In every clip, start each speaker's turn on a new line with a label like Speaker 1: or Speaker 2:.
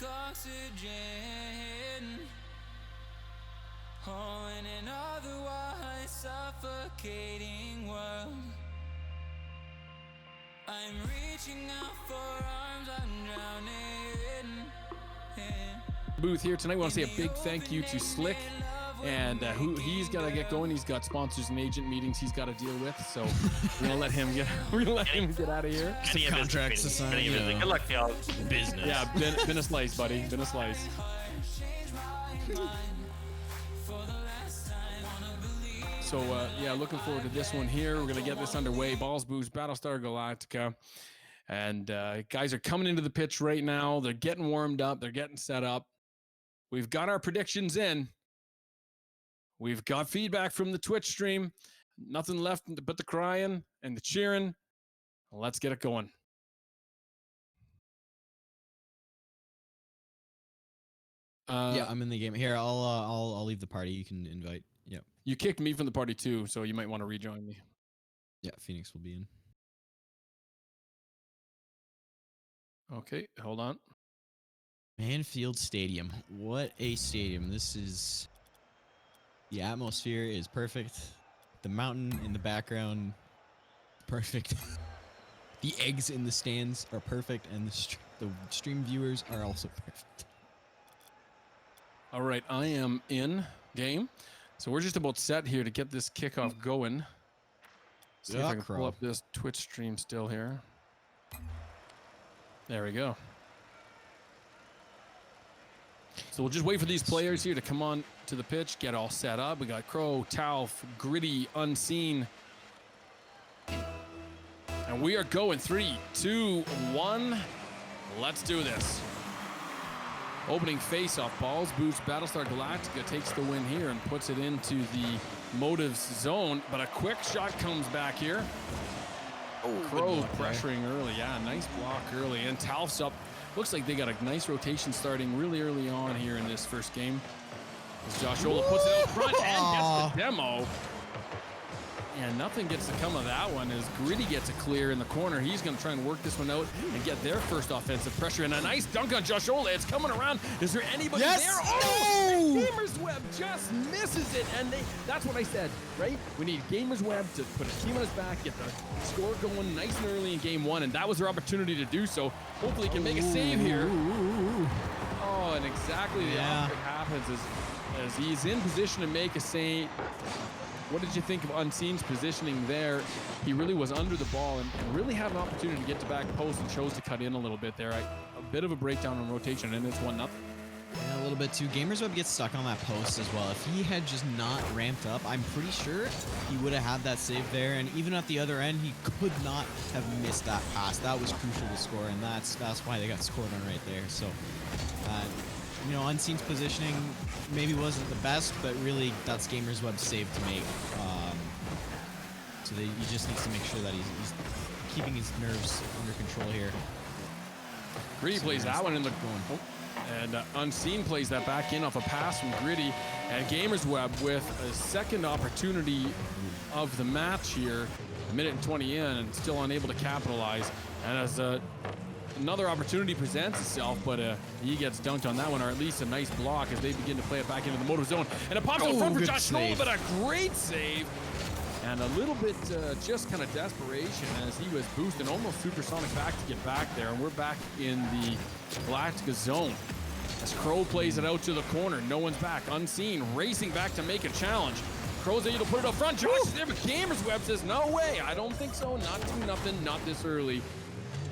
Speaker 1: like oxygen. Oh, in an otherwise suffocating world, I'm reaching out for arms, I'm drowning.
Speaker 2: Booth here tonight. We want to say a big thank you to Slick, and who he's got to get going. He's got sponsors and agent meetings he's got to deal with, so we're gonna let him get out of here.
Speaker 3: Some contracts to sign.
Speaker 4: Good luck, y'all.
Speaker 3: Business.
Speaker 2: Yeah, been a slice, buddy. Been a slice. So yeah, looking forward to this one here. We're gonna get this underway. Balls, Booze, Battlestar, Galactica. And guys are coming into the pitch right now. They're getting warmed up. They're getting set up. We've got our predictions in. We've got feedback from the Twitch stream. Nothing left but the crying and the cheering. Let's get it going.
Speaker 3: Yeah, I'm in the game. Here, I'll leave the party. You can invite. Yeah.
Speaker 2: You kicked me from the party too, so you might want to rejoin me.
Speaker 3: Yeah, Phoenix will be in.
Speaker 2: Okay, hold on.
Speaker 3: Manfield Stadium. What a stadium. This is... The atmosphere is perfect. The mountain in the background, perfect. The eggs in the stands are perfect, and the stream viewers are also perfect.
Speaker 2: All right, I am in game. So we're just about set here to get this kickoff going. See if I can pull up this Twitch stream still here. There we go. So we'll just wait for these players here to come on to the pitch, get all set up. We got Crow, Talf, Gritty, Unseen. And we are going 3, 2, 1. Let's do this. Opening face-off. Balls, Boost, Battlestar Galactica takes the win here and puts it into the Motives zone. But a quick shot comes back here. Crow pressuring early. Yeah, nice block early. And Talf's up. Looks like they got a nice rotation starting really early on here in this first game. As Josh Ola puts it out front and gets the demo. And nothing gets to come of that one as Gritty gets a clear in the corner. He's going to try and work this one out and get their first offensive pressure. And a nice dunk on Josh Ola. It's coming around. Is there anybody there? Oh! Gamers Web just misses it. And that's what I said, right? We need Gamers Web to put a team on his back, get the score going nice and early in game one. And that was their opportunity to do so. Hopefully he can make a save here. Oh, and exactly the opposite happens as he's in position to make a save. What did you think of Unseen's positioning there? He really was under the ball and really had an opportunity to get to back post and chose to cut in a little bit there. A bit of a breakdown on rotation, and it's 1-0.
Speaker 3: Yeah, a little bit too. Gamers Web gets stuck on that post as well. If he had just not ramped up, I'm pretty sure he would have had that save there. And even at the other end, he could not have missed that pass. That was crucial to score, and that's why they got scored on right there. So, you know, Unseen's positioning maybe wasn't the best, but really that's Gamers Web's save to make. So he just needs to make sure that he's keeping his nerves under control here.
Speaker 2: Gritty plays that one in the going. And Unseen plays that back in off a pass from Gritty. And Gamers Web with a second opportunity of the match here. A minute and 20 in and still unable to capitalize. And as another opportunity presents itself, but he gets dunked on that one, or at least a nice block as they begin to play it back into the motor zone. And it pops out front for Josh Knoll, but a great save. And a little bit just kind of desperation as he was boosting almost supersonic back to get back there. And we're back in the Galactica zone. As Crow plays it out to the corner, no one's back. Unseen racing back to make a challenge. Crow's able to put it up front. Josh is there, but Gamers Web says, no way. I don't think so. Not 2-0, not this early.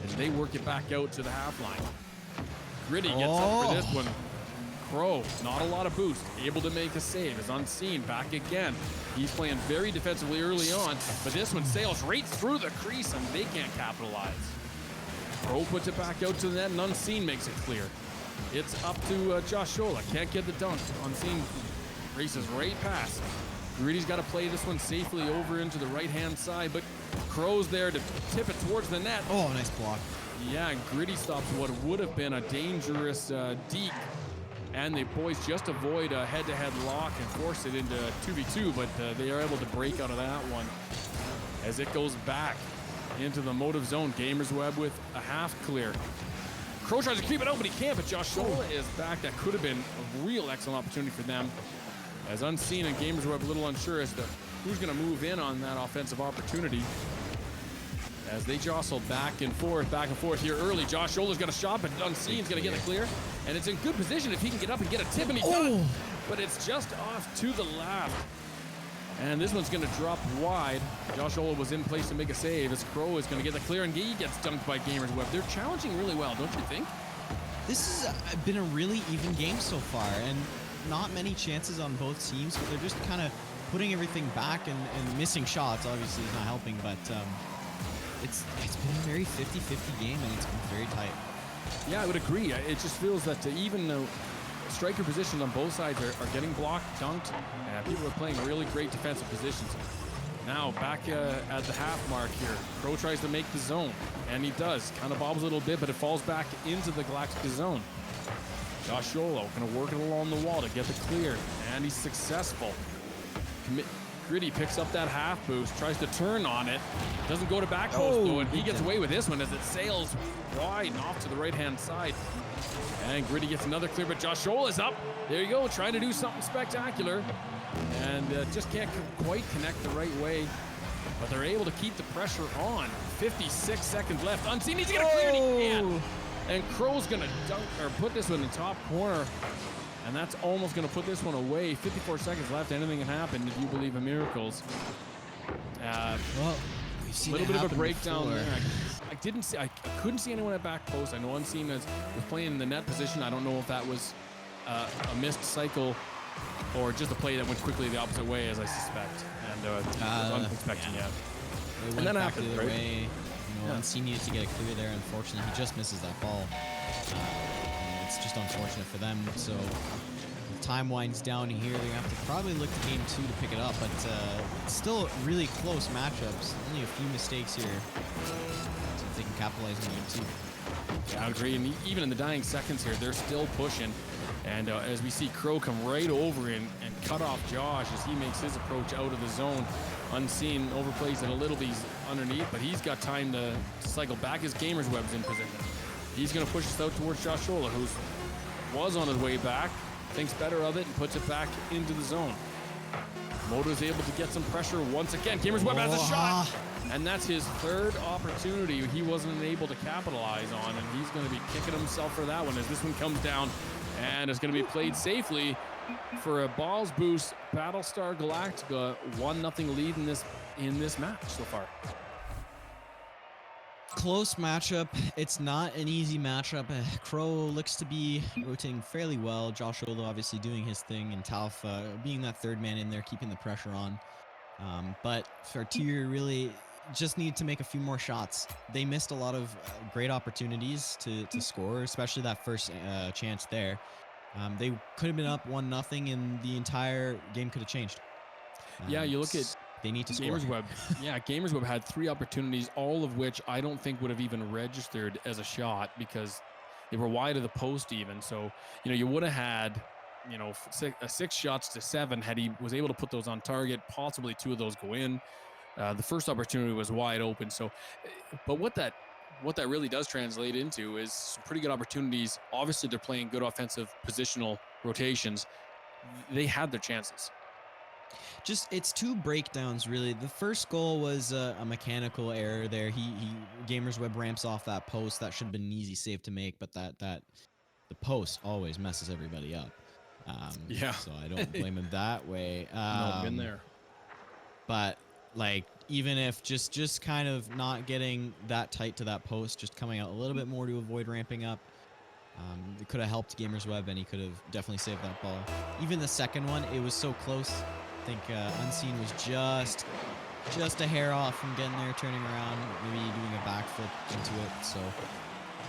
Speaker 2: As they work it back out to the half line. Gritty gets up for this one. Crow, not a lot of boost, able to make a save. Is Unseen back again. He's playing very defensively early on, but this one sails right through the crease and they can't capitalize. Crow puts it back out to the net and Unseen makes it clear. It's up to Josh Ola. Can't get the dunk. Unseen races right past. Gritty's got to play this one safely over into the right-hand side, but Crow's there to tip it towards the net.
Speaker 3: Oh, nice block.
Speaker 2: Yeah, and Gritty stops what would have been a dangerous deke. And the boys just avoid a head-to-head lock and force it into 2v2, but they are able to break out of that one as it goes back into the motive zone. Gamers Web with a half clear. Crow tries to keep it out, but he can't. But Josh Shola is back. That could have been a real excellent opportunity for them. As Unseen and Gamers Web a little unsure as to who's going to move in on that offensive opportunity. As they jostle back and forth here early. Josh Shola's got a shot, but Unseen's going to get it clear. And it's in good position if he can get up and get a tip, and he does. But it's just off to the left. And this one's going to drop wide. Josh Shola was in place to make a save as Crow is going to get the clear, and he gets dunked by Gamers Web. They're challenging really well, don't you think?
Speaker 3: This has been a really even game so far, and not many chances on both teams, but they're just kind of putting everything back and missing shots. Obviously, is not helping, but it's been a very 50-50 game, and it's been very tight.
Speaker 2: Yeah, I would agree. It just feels that even though striker positions on both sides are getting blocked, dunked, and people are playing really great defensive positions. Now back at the half mark here, Crow tries to make the zone, and he does. Kind of bobbles a little bit, but it falls back into the Galactica zone. Josh Shola going to work it along the wall to get the clear, and he's successful. Gritty picks up that half boost, tries to turn on it. Doesn't go to back post though, and he gets away with this one as it sails wide and off to the right-hand side. And Gritty gets another clear, but Josh Shola is up. There you go, trying to do something spectacular. And just can't quite connect the right way. But they're able to keep the pressure on. 56 seconds left. Unseen needs to get a clear, and he can't. And Crow's gonna dunk or put this one in the top corner. And that's almost going to put this one away. 54 seconds left. Anything can happen if you believe in miracles.
Speaker 3: Well, we've seen
Speaker 2: a little bit of a breakdown
Speaker 3: before.
Speaker 2: there. I couldn't see anyone at back post. I know Unseen was playing in the net position. I don't know if that was a missed cycle or just a play that went quickly the opposite way, as I suspect. And I was unexpecting yet.
Speaker 3: And then after the way, Unseen needed to get a clear there. Unfortunately, he just misses that ball. It's just unfortunate for them. So the time winds down here. They're gonna have to probably look to game 2 to pick it up, but it's still really close matchups. Only a few mistakes here. See if they can capitalize on game 2.
Speaker 2: Yeah, I agree. And even in the dying seconds here, they're still pushing. And as we see Crow come right over and cut off Josh as he makes his approach out of the zone. Unseen overplays it a little bit. He's underneath, but he's got time to cycle back. His Gamer's Web's in position. He's going to push us out towards Josh Shola, who was on his way back, thinks better of it, and puts it back into the zone. Moto's able to get some pressure once again. Gamer's Web has a shot, and that's his third opportunity he wasn't able to capitalize on, and he's going to be kicking himself for that one as this one comes down, and it's going to be played safely for a balls boost. Battlestar Galactica 1-0 lead in this match so far.
Speaker 3: Close matchup. It's not an easy matchup. Crow looks to be rotating fairly well. Josh Shola obviously doing his thing, and Talf being that third man in there, keeping the pressure on. But Farterior really just need to make a few more shots. They missed a lot of great opportunities to score, especially that first chance there. They could have been up 1-0, and the entire game could have changed.
Speaker 2: Yeah, you look at
Speaker 3: they need to score.
Speaker 2: Gamers Web. Yeah, Gamers Web had 3 opportunities, all of which I don't think would have even registered as a shot because they were wide of the post even. So, you would have had, 6 shots to 7 had he was able to put those on target, possibly 2 of those go in. The first opportunity was wide open. So, but what that really does translate into is some pretty good opportunities. Obviously, they're playing good offensive positional rotations. They had their chances.
Speaker 3: It's 2 breakdowns really. The first goal was a mechanical error there. Gamers Web ramps off that post. That should have been an easy save to make, but that the post always messes everybody up.
Speaker 2: Yeah.
Speaker 3: So I don't blame him that way.
Speaker 2: No, I've been there.
Speaker 3: But even if just kind of not getting that tight to that post, just coming out a little bit more to avoid ramping up, it could have helped Gamers Web, and he could have definitely saved that ball. Even the second one, it was so close. I think Unseen was just a hair off from getting there, turning around, maybe doing a backflip into it. So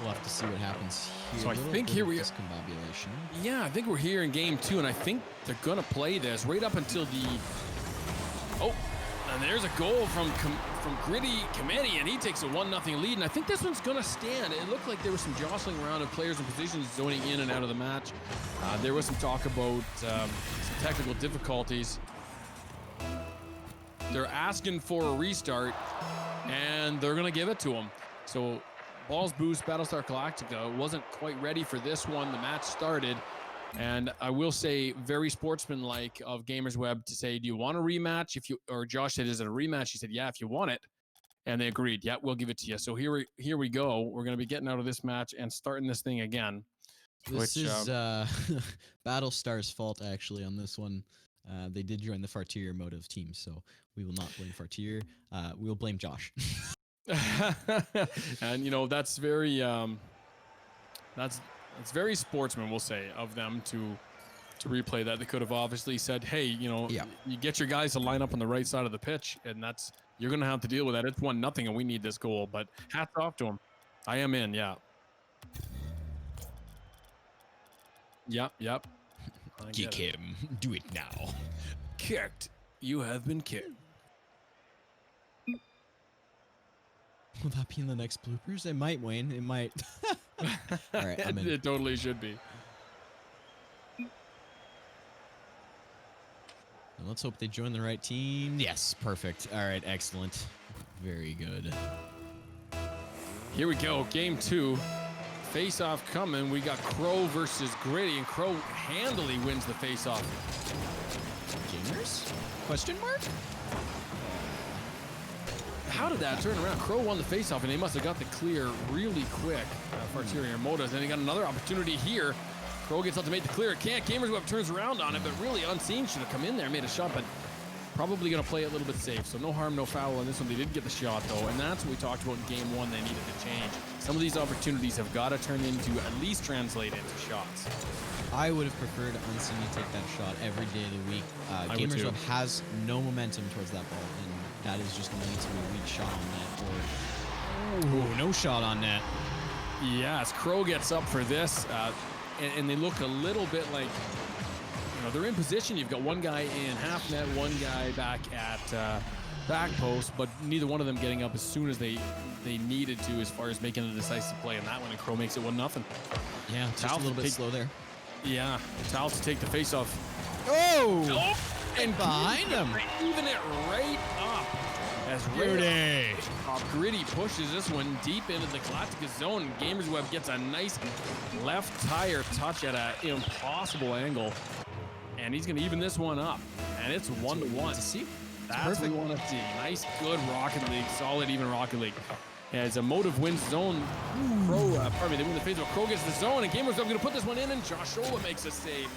Speaker 3: we'll have to see what happens here.
Speaker 2: So I think here we are.
Speaker 3: Discombobulation.
Speaker 2: Yeah, I think we're here in game 2, and I think they're gonna play this right up until the. Oh, and there's a goal from Gritty Committee, and he takes a 1-0 lead. And I think this one's gonna stand. It looked like there was some jostling around of players and positions zoning in and out of the match. There was some talk about some technical difficulties. They're asking for a restart, and they're going to give it to them. So Balls boost, Battlestar Galactica wasn't quite ready for this one. The match started, and I will say very sportsmanlike of Gamers Web to say, do you want a rematch? Or Josh said, is it a rematch? He said, yeah, if you want it. And they agreed, yeah, we'll give it to you. So here we go. We're going to be getting out of this match and starting this thing again.
Speaker 3: This is Battlestar's fault, actually, on this one. They did join the Farterior mode of teams, so we will not blame Farterior. We will blame Josh.
Speaker 2: And, that's very, that's very sportsman, we'll say, of them to replay that. They could have obviously said, hey, you get your guys to line up on the right side of the pitch, and you're going to have to deal with that. It's 1-0, and we need this goal. But hats off to him. I am in, yeah. Yep.
Speaker 3: Kick him. Do it now.
Speaker 2: Kicked. You have been kicked.
Speaker 3: Will that be in the next bloopers? It might, Wayne. It might. All right, I'm in.
Speaker 2: It totally should be.
Speaker 3: And let's hope they join the right team. Yes, perfect. All right, excellent. Very good.
Speaker 2: Here we go. Game 2. Face-off coming. We got Crow versus Gritty, and Crow handily wins the face-off.
Speaker 3: Gamers? Question mark?
Speaker 2: How did that turn around? Crow won the face-off, and they must have got the clear really quick. Farterior Modas, and they got another opportunity here. Crow gets out to make the clear. It can't. Gamers Web turns around on it, but really Unseen should have come in there, made a shot, but probably going to play it a little bit safe. So no harm, no foul on this one. They did get the shot, though, and that's what we talked about in Game 1 they needed to change. Some of these opportunities have got to turn into, at least translate into shots.
Speaker 3: I would have preferred Unseen to take that shot every day of the week. Gamers Web has no momentum towards that ball, and that is just going to lead to a weak shot on net. Or no shot on net.
Speaker 2: Yes, Crow gets up for this, and they look a little bit like, they're in position. You've got one guy in half net, one guy back at back post, but neither one of them getting up as soon as they needed to as far as making a decisive play in that one, and Crow makes it 1-0.
Speaker 3: Yeah, just a little bit slow there.
Speaker 2: Yeah, Tal to take the face-off.
Speaker 3: Oh!
Speaker 2: And
Speaker 3: behind him.
Speaker 2: Even it right up. As Gritty pushes this one deep into the Galactica zone. Gamers Web gets a nice left tire touch at an impossible angle. And he's going to even this one up. And it's 1-1. That's what we want to see. Nice, good Rocket League. Solid, even Rocket League. As a Motive wins zone. Crow, they win the phase. Crow gets the zone, and Gamers Web going to put this one in, and Josh Ola makes a save.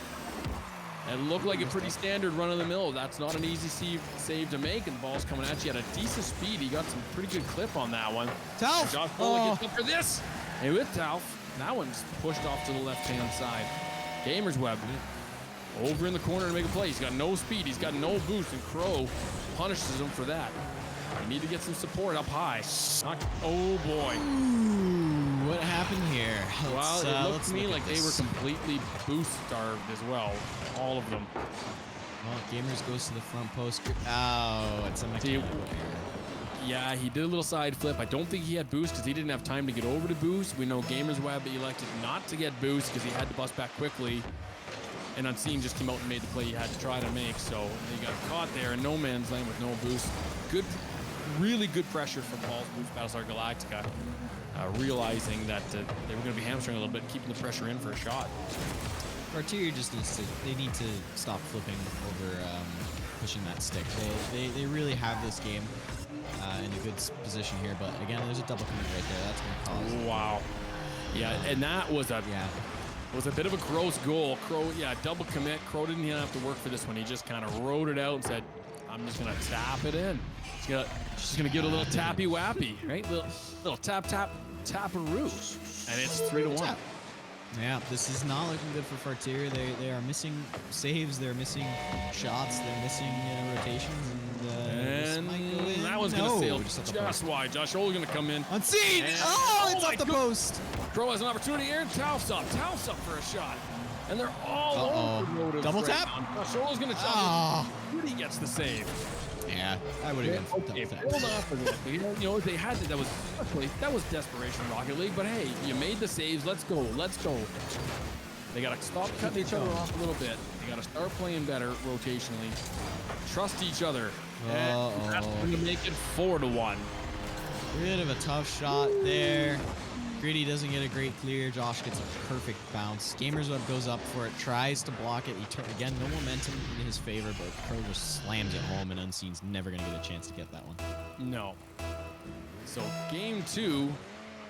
Speaker 2: It looked like a pretty standard run-of-the-mill. That's not an easy save to make, and the ball's coming at you at a decent speed. He got some pretty good clip on that one.
Speaker 3: Talf!
Speaker 2: Josh Ola gets up for this. And with Talf, that one's pushed off to the left-hand side. Gamers Web over in the corner to make a play. He's got no speed. He's got no boost, and Crow punishes him for that. You need to get some support up high. Oh, boy.
Speaker 3: Ooh, what happened here?
Speaker 2: Well, it looked to me like they were completely boost-starved as well. All of them.
Speaker 3: Well, Gamers goes to the front post. Oh, it's a mechanical error.
Speaker 2: Yeah, he did a little side flip. I don't think he had boost because he didn't have time to get over to boost. We know Gamers Web elected not to get boost because he had to bust back quickly. And Unseen just came out and made the play he had to try to make. So he got caught there in no man's land with no boost. Really good pressure from Paul's boost Battlestar Galactica, realizing that they were going to be hamstring a little bit, keeping the pressure in for a shot.
Speaker 3: Farterior just need to stop flipping over pushing that stick. They really have this game in a good position here, but again, there's a double commit right there. That's going to cause.
Speaker 2: Wow. Yeah, and that was a bit of a gross goal. Crow, double commit. Crow didn't even have to work for this one. He just kind of rode it out and said, I'm just going to tap it in. She's gonna give it a little tappy wappy, right? Little tap-a-roo. And it's 3-1.
Speaker 3: Yeah, this is not looking good for Farterior. They are missing saves, they're missing shots, they're missing rotations, and
Speaker 2: that one's gonna sail just wide. Josh Ola gonna come in.
Speaker 3: Unseen! Oh, it's off the post!
Speaker 2: Crow has an opportunity here. Talf's up for a shot. And they're all over.
Speaker 3: Double tap?
Speaker 2: Josh Ola's gonna jump. He gets the save.
Speaker 3: Yeah, I would have been
Speaker 2: okay, hold on for this. They had to, that was desperation Rocket League, but hey, you made the saves. Let's go. They got to stop cutting each other off a little bit. They got to start playing better rotationally. Trust each other. And that's going to make it 4-1.
Speaker 3: Bit of a tough shot there. Gritty doesn't get a great clear. Josh gets a perfect bounce. Gamer's Web goes up for it, tries to block it. Again, no momentum in his favor, but Crow just slams it home, and Unseen's never going to get a chance to get that one.
Speaker 2: No. So game 2,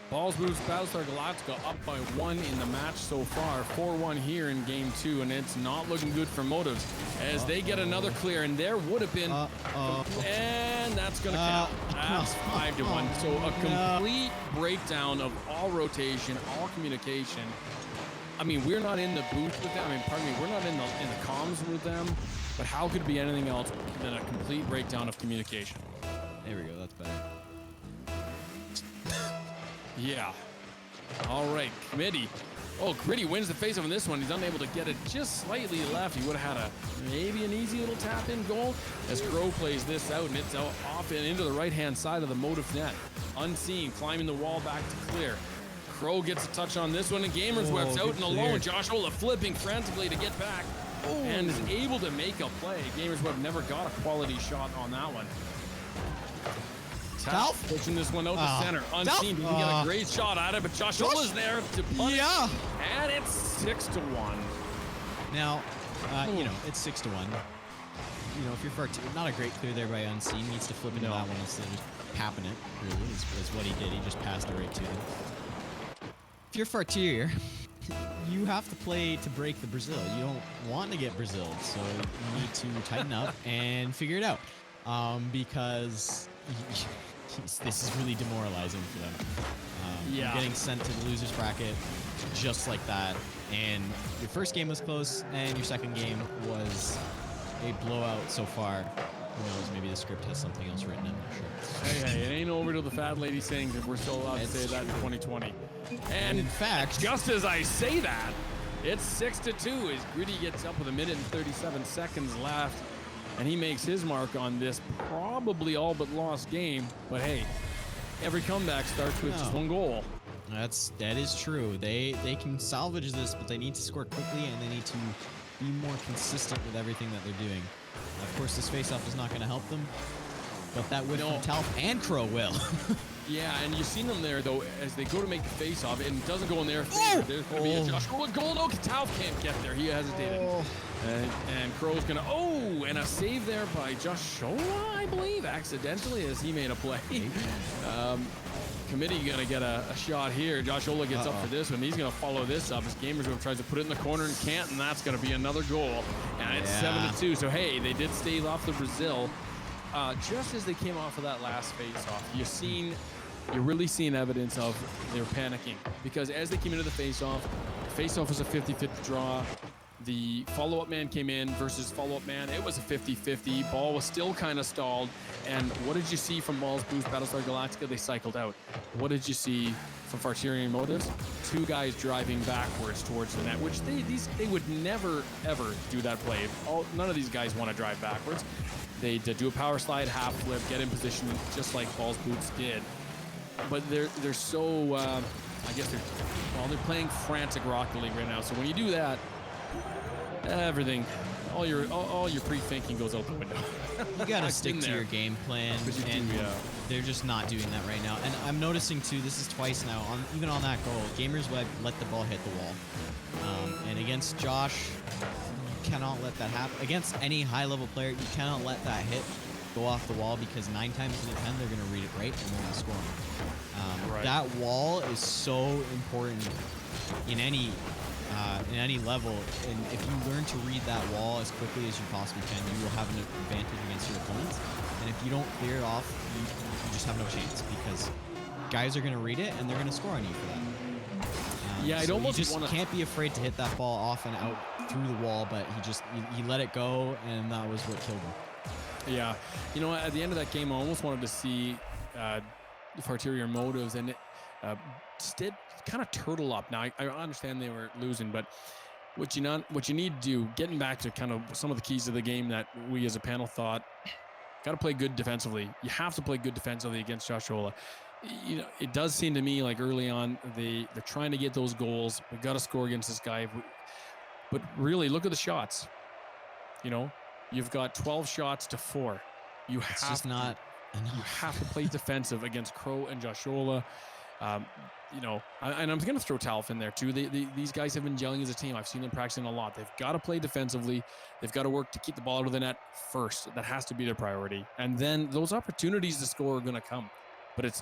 Speaker 2: Balls moves Battlestar Galactica up by 1 in the match so far. 4-1 here in game 2, and it's not looking good for Motives as they get another clear, and there would have been, and that's going to count. That's 5-1. So a complete breakdown of all rotation, all communication. I mean, we're not in the booth with them. I mean, pardon me, we're not in the comms with them, but how could it be anything else than a complete breakdown of communication?
Speaker 3: There we go, that's better.
Speaker 2: Yeah. All right, Committee. Oh, Gritty wins the face-off in this one. He's unable to get it just slightly left. He would have had maybe an easy little tap-in goal as Crow plays this out, and it's out off and into the right-hand side of the Motive net. Unseen, climbing the wall back to clear. Crow gets a touch on this one, and Gamer's Web's out and alone. Josh Ola flipping frantically to get back and is able to make a play. Gamer's Web never got a quality shot on that one. Talf pushing this one out to center. Unseen didn't get a great shot at it, but Josh Ola's there to punish. Yeah. And it's 6-1.
Speaker 3: Now, you know, it's 6-1. You know, if you're Farterior, not a great clear there by Unseen. Needs to flip into that one instead of just papping it, really, is what he did. He just passed it right to him. If you're Farterior, you have to play to break the Brazil. You don't want to get Brazil, so you need to tighten up and figure it out. Because this is really demoralizing for them. You're getting sent to the loser's bracket just like that. And your first game was close, and your second game was a blowout so far. Who knows, maybe the script has something else written in, I'm not sure.
Speaker 2: Hey, it ain't over till the fat lady sings if we're still allowed to say that in 2020. And
Speaker 3: in fact,
Speaker 2: just as I say that, it's 6-2 as Gritty gets up with 1 minute and 37 seconds left. And he makes his mark on this probably all but lost game. But hey, every comeback starts with just one goal.
Speaker 3: That is true. They can salvage this, but they need to score quickly, and they need to be more consistent with everything that they're doing. Of course, this face-off is not going to help them, but that would from Talf and Crow will.
Speaker 2: Yeah, and you've seen them there, though, as they go to make the face-off, and it doesn't go in their favor. There's going to be a Josh goal. No, Talf can't get there. He hesitated. And Crow's going to, and a save there by Josh Ola, I believe, accidentally, as he made a play. Committee going to get a shot here. Josh Ola gets up for this one. He's going to follow this up as Gamers Web tries to put it in the corner and can't, and that's going to be another goal. And it's 7-2. So, hey, they did stave off the Brazil. Just as they came off of that last face-off, you're really seeing evidence of they were panicking. Because as they came into the face-off was a 50-50 draw. The follow-up man came in versus follow-up man. It was a 50-50. Ball was still kind of stalled. And what did you see from Ball's boost Battlestar Galactica? They cycled out. What did you see from Farterior Motives? 2 guys driving backwards towards the net, which they would never, ever do that play. None of these guys want to drive backwards. They do a power slide, half flip, get in position just like Ball's boots did. But they're so, I guess they're playing frantic Rocket League right now. So when you do that, everything, all your pre-thinking goes out the window.
Speaker 3: You gotta stick to your game plan, and they're just not doing that right now. And I'm noticing too, this is twice now, even on that goal, Gamers Web let the ball hit the wall. And against Josh, you cannot let that happen. Against any high-level player, you cannot let that hit go off the wall, because 9 times out of 10 they're gonna read it right and they're gonna score. That wall is so important in any level, and if you learn to read that wall as quickly as you possibly can, you will have an advantage against your opponents. And if you don't clear it off, you just have no chance, because guys are going to read it and they're going to score on you for that. So you just can't be afraid to hit that ball off and out through the wall, but he let it go, and that was what killed him.
Speaker 2: Yeah, you know, at the end of that game, I almost wanted to see Farterior Motives, and it did kind of turtle up. Now, I understand they were losing, but what you need to do, getting back to kind of some of the keys of the game that we as a panel thought, got to play good defensively. You have to play good defensively against Josh Ola. You know, it does seem to me like early on they're trying to get those goals. We got to score against this guy, but really look at the shots. You know, you've got 12 shots to 4. You have to play defensive against Crow and Joshola. You know, and I'm going to throw Talf in there too. These guys have been gelling as a team. I've seen them practicing a lot. They've got to play defensively. They've got to work to keep the ball out of the net first. That has to be their priority. And then those opportunities to score are going to come. But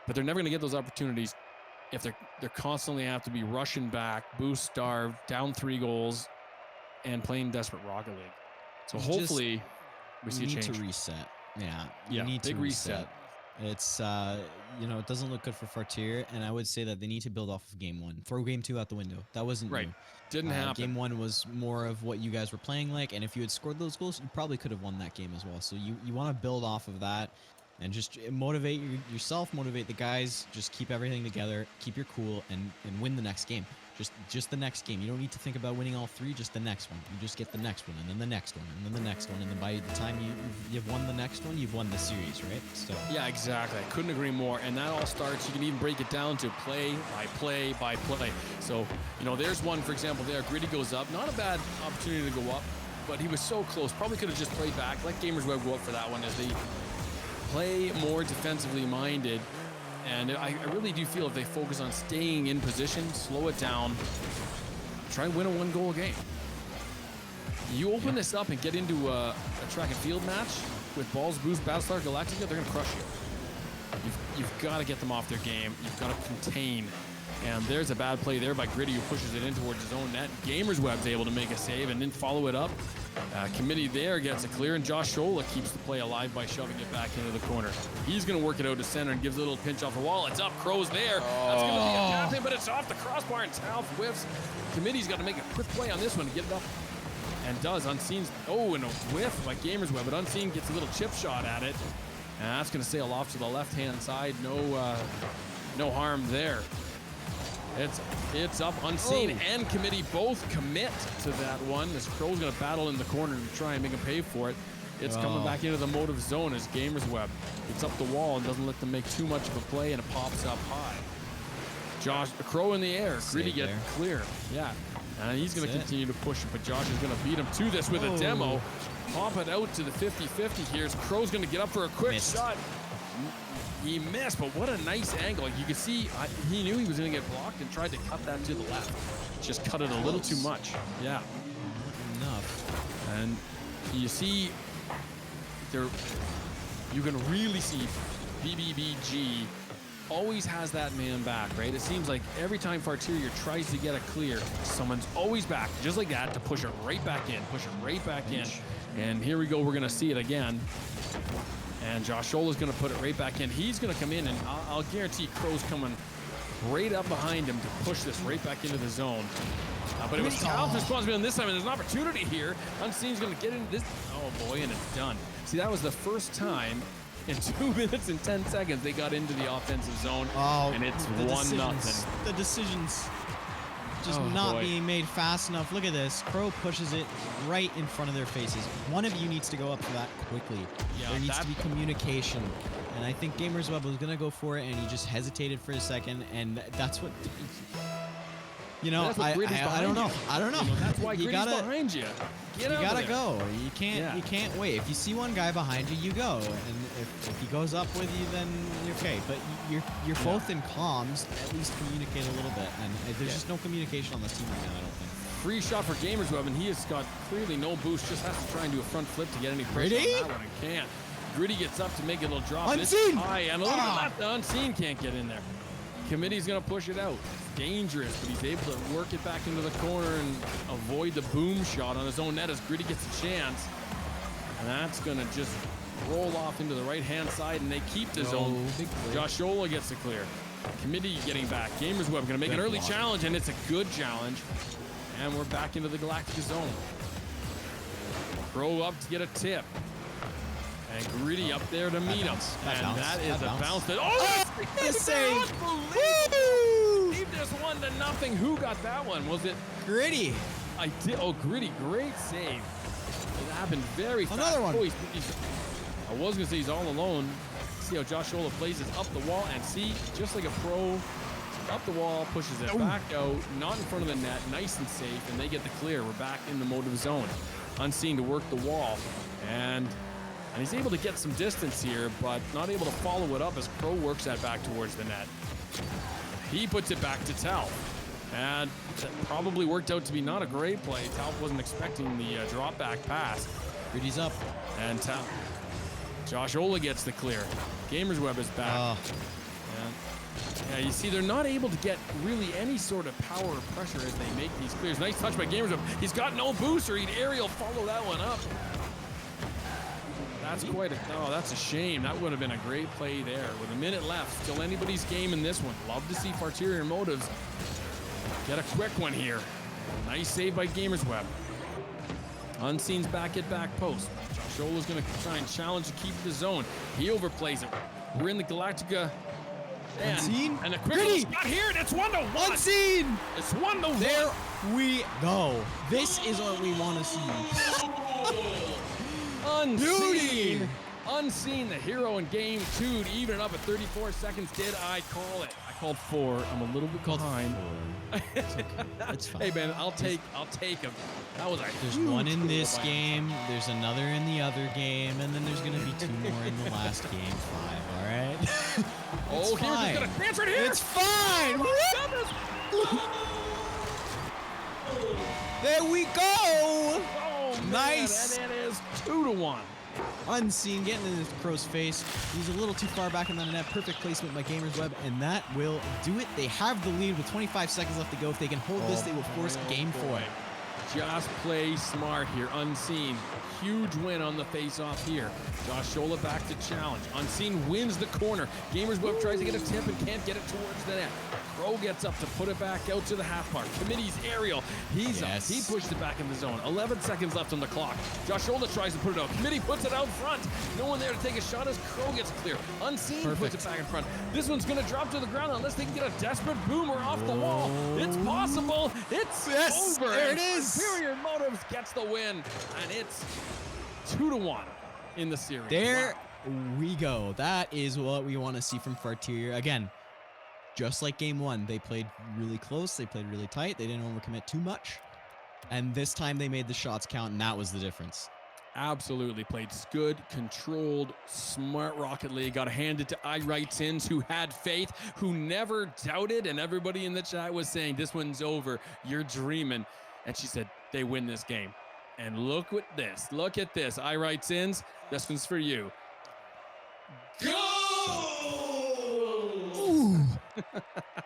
Speaker 2: they're never going to get those opportunities if they're constantly have to be rushing back, boost starved, down 3 goals, and playing desperate Rocket League. So hopefully we see a change.
Speaker 3: You need to reset. Yeah,
Speaker 2: you need
Speaker 3: to
Speaker 2: big reset.
Speaker 3: It's you know, it doesn't look good for Farterior, and I would say that they need to build off of game 1. Throw game 2 out the window. That wasn't
Speaker 2: right.
Speaker 3: New.
Speaker 2: Didn't happen.
Speaker 3: Game 1 was more of what you guys were playing like, and if you had scored those goals, you probably could have won that game as well. So you want to build off of that, and just motivate yourself, motivate the guys. Just keep everything together, keep your cool, and win the next game. Just the next game. You don't need to think about winning all 3, just the next one. You just get the next one, and then the next one, and then the next one, and then by the time you've won the next one, you've won the series, right? So
Speaker 2: yeah, exactly. I couldn't agree more. And that all starts, you can even break it down to play by play by play. So, you know, there's one, for example, there. Gritty goes up. Not a bad opportunity to go up, but he was so close. Probably could have just played back. Let Gamers Web go up for that one as they play more defensively minded. And I really do feel if they focus on staying in position, slow it down, try and win a 1-goal game. You open this up and get into a track and field match with Balls, Boost, Battlestar, Galactica, they're going to crush you. You've got to get them off their game. You've got to contain. And there's a bad play there by Gritty, who pushes it in towards his own net. Gamers Web's able to make a save and then follow it up. Committee there gets a clear, and Josh Shola keeps the play alive by shoving it back into the corner. He's going to work it out to center and gives a little pinch off the wall. It's up. Crow's there. That's going to be a tap in, but it's off the crossbar, and Talf whiffs. Committee's got to make a quick play on this one to get it up. And does. Unseen's, and a whiff by Gamers Web, but Unseen gets a little chip shot at it. And that's going to sail off to the left-hand side. No harm there. It's up. Unseen and Committee both commit to that one. This Crow's going to battle in the corner to try and make him pay for it. It's coming back into the motive zone as Gamers Web. It's up the wall and doesn't let them make too much of a play, and it pops up high. Josh, a Crow in the air. Gritty get clear. Yeah. And he's going to continue to push it, but Josh is going to beat him to this with a demo. Pop it out to the 50-50 here. Crow's going to get up for a quick shot. He missed, but what a nice angle. You can see he knew he was going to get blocked and tried to cut that to the left. Just cut it a little too much. Yeah.
Speaker 3: Not enough.
Speaker 2: And you see there, you can really see BBBG always has that man back, right? It seems like every time Farterior tries to get a clear, someone's always back, just like that, to push it right back in, And here we go, we're gonna see it again. And Josh Shola's gonna put it right back in. He's gonna come in, and I'll guarantee Crow's coming right up behind him to push this right back into the zone. But it was Tal's responsibility this time, and there's an opportunity here. Unseen's gonna get into this. Oh boy, and it's done. See, that was the first time in 2 minutes and 10 seconds they got into the offensive zone, and it's 1-0.
Speaker 3: The decisions just not being made fast enough. Look at this. Crow pushes it right in front of their faces. One of you needs to go up for that quickly.
Speaker 2: Yeah,
Speaker 3: there needs to be communication. And I think Gamers Web was going to go for it, and he just hesitated for a second, and that's what... You know, I don't know. I don't know.
Speaker 2: You know, that's why Gritty's behind you.
Speaker 3: You gotta go. You can't wait. If you see one guy behind you, you go. And if he goes up with you, then you're okay. But you're both in comms. At least communicate a little bit. And there's just no communication on this team right now, I don't think.
Speaker 2: Free shot for Gamers Web, and he has got clearly no boost. Just has to try and do a front flip to get any pressure on that one. And can't. Gritty gets up to make a little drop.
Speaker 3: Unseen!
Speaker 2: High, and a little bit left. The Unseen can't get in there. Committee's gonna push it out. Dangerous, but he's able to work it back into the corner and avoid the boom shot on his own net as Gritty gets a chance. And that's going to just roll off into the right-hand side, and they keep the zone. Josh Shola gets the clear. Committee getting back. Gamers Web going to make an early challenge, and it's a good challenge. And we're back into the Galactica zone. Throw up to get a tip. And Gritty up there to meet him. And that is a bounce. The save! Leave this 1-0. Who got that one? Was it
Speaker 3: Gritty?
Speaker 2: I did. Oh, Gritty, great save. It happened very fast.
Speaker 3: Another one.
Speaker 2: I was gonna say he's all alone. See how Josh Shola plays this up the wall, and see, just like a pro, up the wall, pushes it back out, not in front of the net, nice and safe, and they get the clear. We're back in the motive zone. Unseen to work the wall, and And he's able to get some distance here, but not able to follow it up as Crow works that back towards the net. He puts it back to Tal. And that probably worked out to be not a great play. Tal wasn't expecting the drop back pass.
Speaker 3: Gritty's up.
Speaker 2: And Josh Ola gets the clear. Gamers Web is back.
Speaker 3: Oh.
Speaker 2: Yeah, you see, they're not able to get really any sort of power or pressure as they make these clears. Nice touch by Gamers Web. He's got no booster. He'd aerial follow that one up. That's that's a shame. That would have been a great play there. With a minute left, still anybody's game in this one. Love to see Farterior Motives get a quick one here. Nice save by Gamers Web. Unseen's back at back post. Josh Ola's going to try and challenge to keep the zone. He overplays it. We're in the Galactica.
Speaker 3: Unseen.
Speaker 2: And a quick shot here, and it's 1-1.
Speaker 3: Unseen.
Speaker 2: It's 1-1.
Speaker 3: There we go. This is what we want to see.
Speaker 2: Unseen. Unseen, the hero in game 2 to even it up at 34 seconds. Did I call it? I called 4. I'm a little bit behind.
Speaker 3: It's okay. It's fine.
Speaker 2: Hey man, I'll take him. That was
Speaker 3: There's one in this game, there's another in the other game, and then there's gonna be 2 more in the last game 5, all right?
Speaker 2: Oh, here's gonna transfer it here.
Speaker 3: It's fine. There we go.
Speaker 2: Oh,
Speaker 3: nice.
Speaker 2: Man, and it is 2-1.
Speaker 3: Unseen, getting in Crow's face. He's a little too far back in the net. Perfect placement by Gamers Web, and that will do it. They have the lead with 25 seconds left to go. If they can hold this, they will force game 4.
Speaker 2: Just play smart here. Unseen, huge win on the face-off here. Josh Shola back to challenge. Unseen wins the corner. Gamers Web tries to get a tip and can't get it towards the net. Crow gets up to put it back out to the half mark. Committee's aerial. He's up. He pushed it back in the zone. 11 seconds left on the clock. Josh Shola tries to put it out. Committee puts it out front. No one there to take a shot as Crow gets clear. Unseen puts it back in front. This one's going to drop to the ground unless they can get a desperate boomer off the wall. It's possible. It's over.
Speaker 3: There it is.
Speaker 2: Superior Motives gets the win, and it's 2-1 in the series.
Speaker 3: There we go. That is what we want to see from Farterior. Again, just like game 1, they played really close. They played really tight. They didn't overcommit too much. And this time they made the shots count, and that was the difference.
Speaker 2: Absolutely played good, controlled, smart Rocket League. Got handed to iRightSins, who had faith, who never doubted, and everybody in the chat was saying, this one's over. You're dreaming. And she said, they win this game. And look at this. Look at this. iRightSins, this one's for you. Go!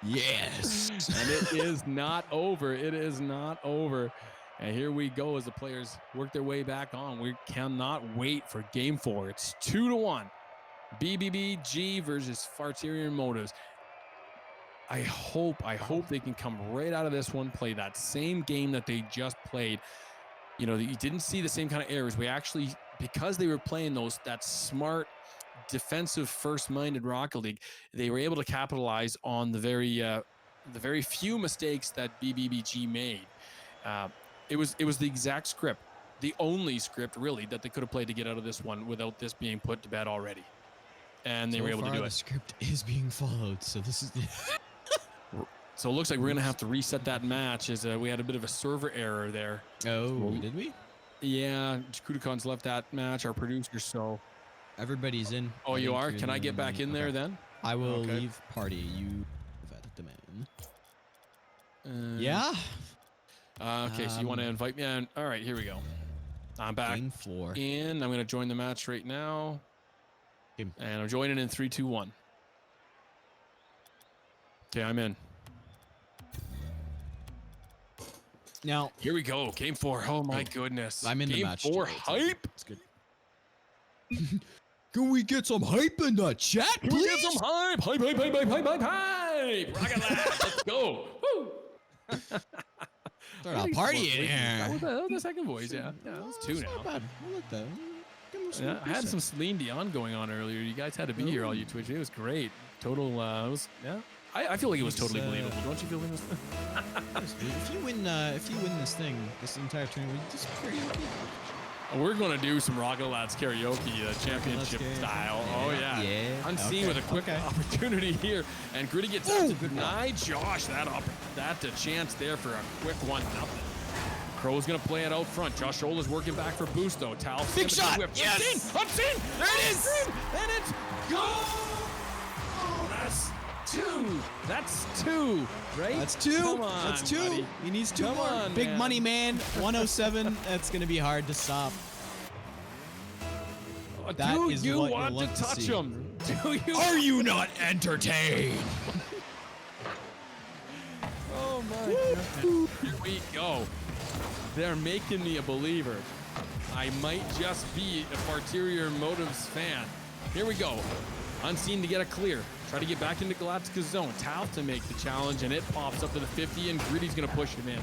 Speaker 3: Yes.
Speaker 2: And it is not over. It is not over. And here we go as the players work their way back on. We cannot wait for game 4. It's 2-1. BBBG versus Farterior Motives. I hope they can come right out of this one, play that same game that they just played. You know, you didn't see the same kind of errors. We actually, because they were playing that smart, defensive first-minded Rocket League, they were able to capitalize on the very few mistakes that BBBG made. It was the exact script, the only script really that they could have played to get out of this one without this being put to bed already, and they were able to do it.
Speaker 3: The script is being followed, so this is.
Speaker 2: So it looks like we're gonna have to reset that match, as we had a bit of a server error there.
Speaker 3: Oh, did we?
Speaker 2: Yeah, Kudakon's left that match. Our producer, so.
Speaker 3: Everybody's in.
Speaker 2: Oh, you are? Can I get back in there then?
Speaker 3: I will leave party. You at the man. Yeah.
Speaker 2: Okay, so you want to invite me in? All right, here we go. I'm back.
Speaker 3: Game 4.
Speaker 2: I'm going to join the match right now.
Speaker 3: Game.
Speaker 2: And I'm joining in 3, 2, 1. Okay, I'm in.
Speaker 3: Now,
Speaker 2: here we go. Game 4. Oh my goodness.
Speaker 3: I'm in
Speaker 2: Game
Speaker 3: the match.
Speaker 2: Game 4 hype.
Speaker 3: It's good. Can we get some hype in the chat, please?
Speaker 2: Can we get some hype? Hype, hype, hype, hype, hype, hype, hype. Rocket Lab, let's go. Woo.
Speaker 3: Start a party in here.
Speaker 2: That was the second voice, yeah. Yeah, that was 2 now.
Speaker 3: Not bad. I like that.
Speaker 2: Yeah, I had some Celine Dion going on earlier. You guys had to be here, all you Twitch. It was great. Total, it was, yeah. I feel like it was totally believable. Don't you feel like this?
Speaker 3: If you win this thing, this entire tournament, just karaoke.
Speaker 2: We're going to do some Rocket Lads karaoke, championship style. Oh, yeah. Unseen with a quick opportunity here. And Gritty gets out to deny Josh that chance there for a quick 1-0. Crow's gonna play it out front. Josh Ola's working back for boost though. Tal.
Speaker 3: Big shot!
Speaker 2: Whip.
Speaker 3: Yes!
Speaker 2: Unseen!
Speaker 3: There it is!
Speaker 2: And it's go! Oh, that's two. That's two, right?
Speaker 3: That's two.
Speaker 2: Come on,
Speaker 3: That's two.
Speaker 2: buddy.
Speaker 3: He needs two
Speaker 2: Come
Speaker 3: more.
Speaker 2: on,
Speaker 3: Big
Speaker 2: man.
Speaker 3: money, man. 107. That's going to be hard to stop. That
Speaker 2: Do
Speaker 3: is
Speaker 2: you
Speaker 3: what
Speaker 2: want
Speaker 3: you'll
Speaker 2: to
Speaker 3: love to
Speaker 2: touch
Speaker 3: see.
Speaker 2: him? Do you?
Speaker 3: Are you not entertained?
Speaker 2: Oh my God. Here we go. They're making me a believer. I might just be a Farterior Motives fan. Here we go. Unseen to get a clear. Try to get back into Galactica's zone. Tal to make the challenge, and it pops up to the 50, and Gritty's going to push him in.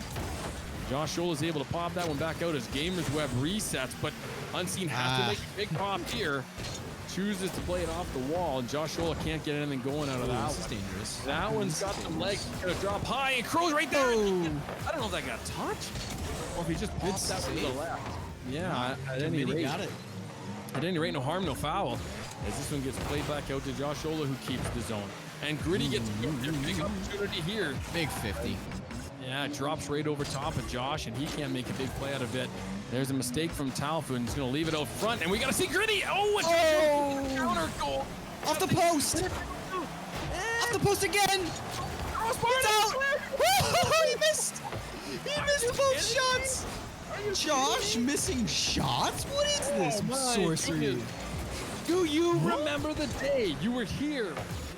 Speaker 2: Josh Scholl is able to pop that one back out as Gamers Web resets, but Unseen has to make a big pop here. Chooses to play it off the wall, and Josh Scholl can't get anything going out of that
Speaker 3: This is
Speaker 2: one.
Speaker 3: dangerous.
Speaker 2: That one's got some legs. He's going to drop high, and Crow's right there. I don't know if that got touched, or if he just popped that one to the left. Yeah, at any
Speaker 3: Committee
Speaker 2: rate.
Speaker 3: got it.
Speaker 2: At any rate, no harm, no foul. As this one gets played back out to Josh Ola, who keeps the zone. And Gritty gets a big opportunity here.
Speaker 3: Big 50.
Speaker 2: Yeah, it drops right over top of Josh, and he can't make a big play out of it. There's a mistake from Talfu, and he's going to leave it out front. And we got to see Gritty. Oh, it's a counter goal.
Speaker 3: Off the post. Off the post again. It's out. Woo! He missed. He missed both shots. Josh missing shots? What is this
Speaker 2: my
Speaker 3: sorcery?
Speaker 2: goodness. Do you remember the day you were here?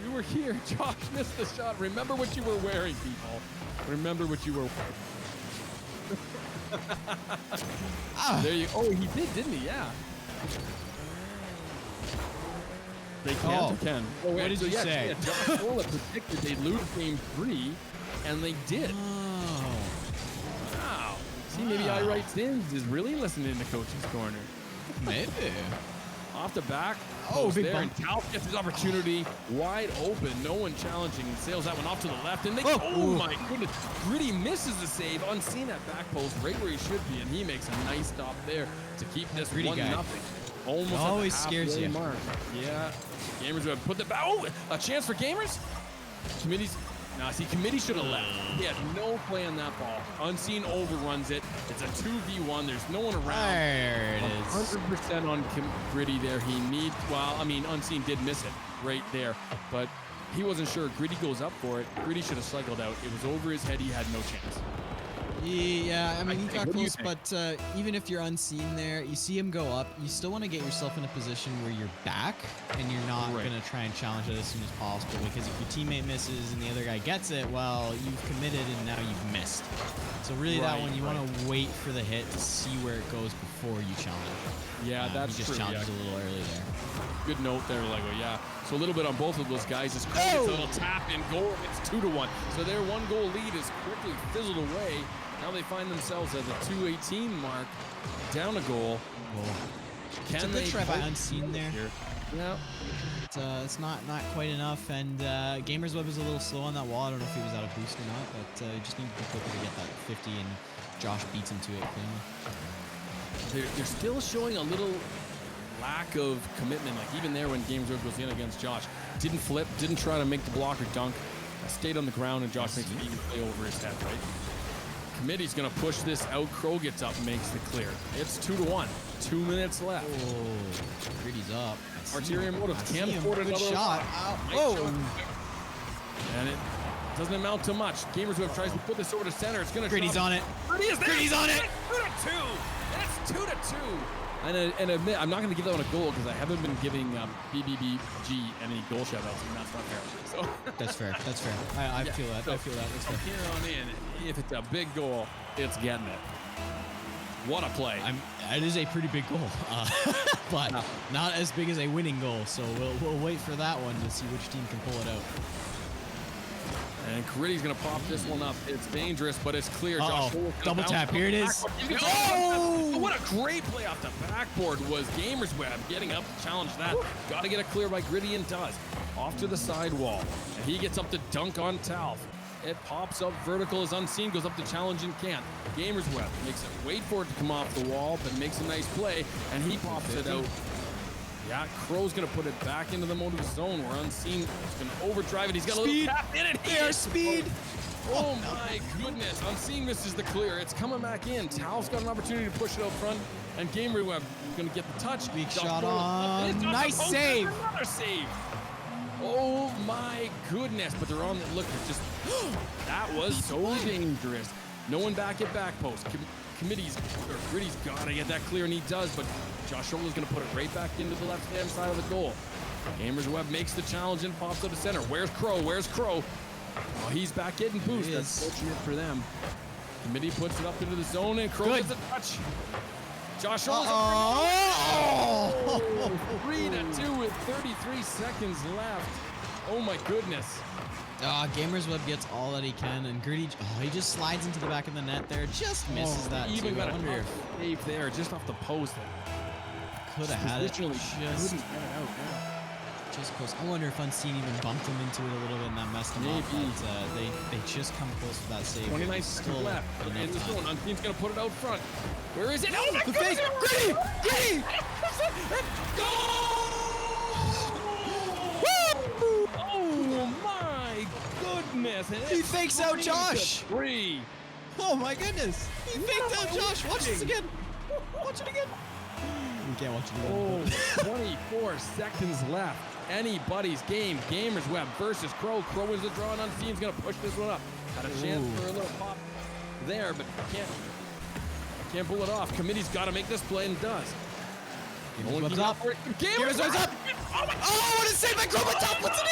Speaker 2: You were here. Josh missed the shot. Remember what you were wearing, people. Remember what you were wearing. There you. Oh, he did, didn't he? Yeah. They can't. Ken. Oh,
Speaker 3: what did you say?
Speaker 2: Yeah, Josh Ola predicted they'd lose game 3, and they did.
Speaker 3: Oh.
Speaker 2: Wow. See, maybe I Write Sins is really listening to Coach's Corner.
Speaker 3: Maybe.
Speaker 2: Off the back.
Speaker 3: Oh, big
Speaker 2: there,
Speaker 3: bump.
Speaker 2: and Tal gets his opportunity wide open. No one challenging. Sails that one off to the left, and they.
Speaker 3: Oh.
Speaker 2: My goodness! Gritty misses the save. Unseen at back post, right where he should be, and he makes a nice stop there to keep this
Speaker 3: Gritty
Speaker 2: 1-0.
Speaker 3: guy.
Speaker 2: Almost at the
Speaker 3: Always scares
Speaker 2: halfway
Speaker 3: you.
Speaker 2: mark. Yeah. Gamers would put the back. Oh, a chance for Gamers. Committee's. Now, see, Committee should have left. He had no play on that ball. Unseen overruns it. It's a 2v1. There's no one around.
Speaker 3: There it is.
Speaker 2: 100% on Gritty there. He needs, well, I mean, Unseen did miss it right there, but he wasn't sure. Gritty goes up for it. Gritty should have cycled out. It was over his head. He had no chance.
Speaker 3: Yeah, I mean, he got
Speaker 2: What do you
Speaker 3: close,
Speaker 2: think?
Speaker 3: but even if you're unseen there, you see him go up, you still want to get yourself in a position where you're back and you're not
Speaker 2: Right.
Speaker 3: going to try and challenge it as soon as possible, because if your teammate misses and the other guy gets it, well, you've committed and now you've missed. So really that
Speaker 2: Right,
Speaker 3: one, you want to wait for the hit to see where it goes before you challenge.
Speaker 2: Yeah, that's
Speaker 3: he just
Speaker 2: true.
Speaker 3: challenged
Speaker 2: Yeah.
Speaker 3: a little early there.
Speaker 2: Good note there, Lego. Yeah. So a little bit on both of those guys. As Craig gets a little tap in goal, it's 2-1. So their 1-goal lead is quickly fizzled away. Now they find themselves at the 2:18 mark, down a goal.
Speaker 3: It's a good try by unseen there.
Speaker 2: Yeah.
Speaker 3: It's not quite enough, and Gamers Web is a little slow on that wall. I don't know if he was out of boost or not, but he just needed to be quicker to get that 50, and Josh beats him to it cleanly.
Speaker 2: They're still showing a little lack of commitment. Like even there when Games Web goes in against Josh, didn't flip, didn't try to make the block or dunk, stayed on the ground, and Josh makes an even play over his head, right? Committee's gonna push this out. Crow gets up, makes the clear. It's 2-1. 2 minutes left.
Speaker 3: Oh, Gritty's up.
Speaker 2: Arterial Motives can't afford another
Speaker 3: shot.
Speaker 2: Oh! And it doesn't amount to much. Gamers Web tries to put this over to center. It's gonna.
Speaker 3: Gritty's on it.
Speaker 2: Gritty is there.
Speaker 3: Gritty's on it.
Speaker 2: 2-2. And it's 2-2. And admit, I'm not going to give that one a goal because I haven't been giving BBBG any goal shoutouts, and that's not fair. So
Speaker 3: That's fair. That's fair. I
Speaker 2: Yeah,
Speaker 3: feel that.
Speaker 2: so
Speaker 3: I feel that. That's
Speaker 2: from
Speaker 3: fair.
Speaker 2: here on in, if it's a big goal, it's getting it. What a play!
Speaker 3: It is a pretty big goal, but not as big as a winning goal. So we'll wait for that one to see which team can pull it out.
Speaker 2: And Gritty's gonna pop this one up. It's dangerous, but it's clear.
Speaker 3: Uh-oh.
Speaker 2: Josh Holt's gonna
Speaker 3: Double
Speaker 2: bounce
Speaker 3: tap.
Speaker 2: off
Speaker 3: Here it
Speaker 2: the
Speaker 3: is.
Speaker 2: backboard.
Speaker 3: Oh!
Speaker 2: What a great play off the backboard was Gamers Web getting up to challenge that. Got to get it clear by Gritty and does. Off to the sidewall. And he gets up to dunk on Talf. It pops up vertical as Unseen goes up to challenge and can't. Gamers Web makes it wait for it to come off the wall, but makes a nice play, and he pops it out. Yeah, Crow's gonna put it back into the motive zone where Unseen is gonna overdrive it. He's got a little tap in it.
Speaker 3: There's speed.
Speaker 2: Oh my goodness. Unseen misses the clear. It's coming back in. Tal's got an opportunity to push it out front. And Gamer Web going to get the touch.
Speaker 3: Weak shot on. Nice save.
Speaker 2: Another save. Oh my goodness. But they're on the look. Just that was so dangerous. No one back at back post. Gritty's got to get that clear, and he does. But Josh Shola's going to put it right back into the left-hand side of the goal. Gamers Web makes the challenge and pops to the center. Where's Crow? Where's Crow? Oh, he's back getting boost. That's fortunate for them. Committee puts it up into the zone, and Crow gets a touch. Josh Shola's 3-2 with 33 seconds left. Oh my goodness.
Speaker 3: Gamers Web gets all that he can, and Gritty, he just slides into the back of the net there. Just misses that.
Speaker 2: Even
Speaker 3: too.
Speaker 2: got a save there, just off the post.
Speaker 3: Could have had it.
Speaker 2: Couldn't get it out.
Speaker 3: Just close. I wonder if Unseen even bumped him into it a little bit, and that messed him up. But they just come close to that save.
Speaker 2: 29 seconds left. And this one, Unseen's gonna put it out front. Where is it? Oh my
Speaker 3: goodness! Gritty!
Speaker 2: Goal! Oh my goodness!
Speaker 3: He fakes out Josh.
Speaker 2: 3.
Speaker 3: Oh my goodness! He faked out Josh. Watch this again. Watch it again. We can't watch it again.
Speaker 2: 24 seconds left. Anybody's game. Gamers Web versus Crow. Crow is the draw, and Unseen's gonna push this one up. Had a chance for a little pop there, but can't pull it off. Committee's got to make this play, and does.
Speaker 3: Gamers up. Gamers up. Oh, what a save by Crow! Top puts it in.